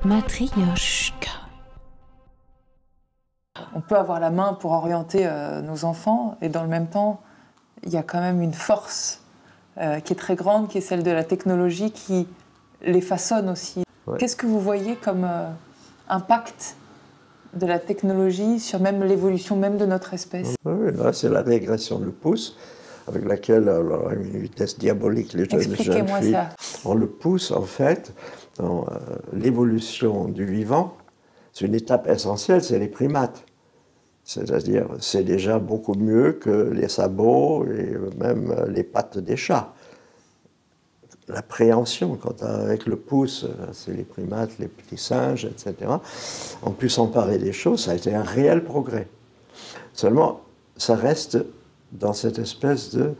Matryoshka. On peut avoir la main pour orienter nos enfants et dans le même temps, il y a quand même une force qui est très grande, qui est celle de la technologie qui les façonne aussi. Ouais. Qu'est-ce que vous voyez comme impact de la technologie sur même l'évolution même de notre espèce? Oui, là, c'est la régression du pouce, avec laquelle, alors, à une vitesse diabolique, les jeunes Expliquez-moi filles. ça. On le pousse, en fait, dans l'évolution du vivant, c'est une étape essentielle, c'est les primates. C'est-à-dire, c'est déjà beaucoup mieux que les sabots et même les pattes des chats. L'appréhension, avec le pouce, c'est les primates, les petits singes, etc. On peut s'emparer des choses, ça a été un réel progrès. Seulement, ça reste dans cette espèce de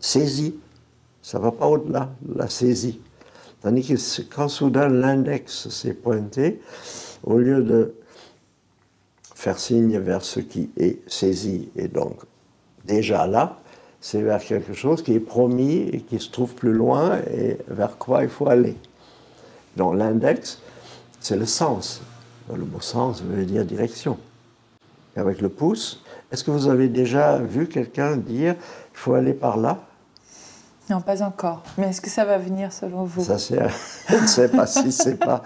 saisie. Ça ne va pas au-delà de la saisie. Tandis que quand soudain l'index s'est pointé, au lieu de faire signe vers ce qui est saisi et donc déjà là, c'est vers quelque chose qui est promis et qui se trouve plus loin et vers quoi il faut aller. Donc l'index, c'est le sens. Le mot sens veut dire direction. Et avec le pouce, est-ce que vous avez déjà vu quelqu'un dire « il faut aller par là » ? Non, pas encore. Mais est-ce que ça va venir selon vous? Ça, je ne sais pas si ce n'est pas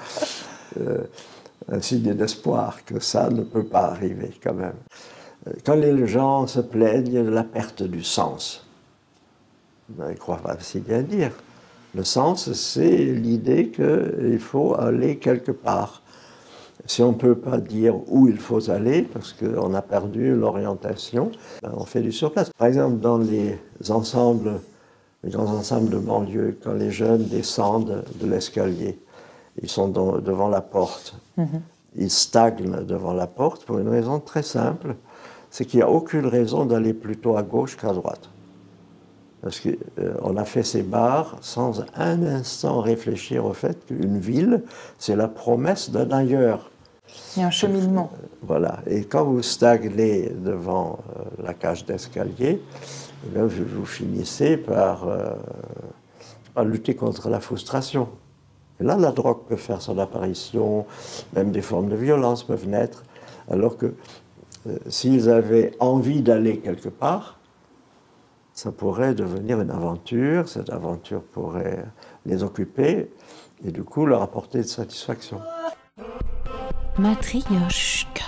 un signe d'espoir que ça ne peut pas arriver quand même. Quand les gens se plaignent de la perte du sens, ils ne croient pas si bien dire. Le sens, c'est l'idée qu'il faut aller quelque part. Si on ne peut pas dire où il faut aller, parce qu'on a perdu l'orientation, on fait du surplace. Par exemple, dans les grands ensembles de banlieue, quand les jeunes descendent de l'escalier, ils sont devant la porte. Ils stagnent devant la porte pour une raison très simple, c'est qu'il n'y a aucune raison d'aller plutôt à gauche qu'à droite. Parce qu'on a fait ces barres sans un instant réfléchir au fait qu'une ville, c'est la promesse d'un ailleurs. Il y a un cheminement. Voilà. Et quand vous stagnez devant la cage d'escalier, vous finissez par lutter contre la frustration. Et là, la drogue peut faire son apparition, même des formes de violence peuvent naître, alors que s'ils avaient envie d'aller quelque part, ça pourrait devenir une aventure, cette aventure pourrait les occuper et du coup leur apporter de satisfaction. Matryoshka.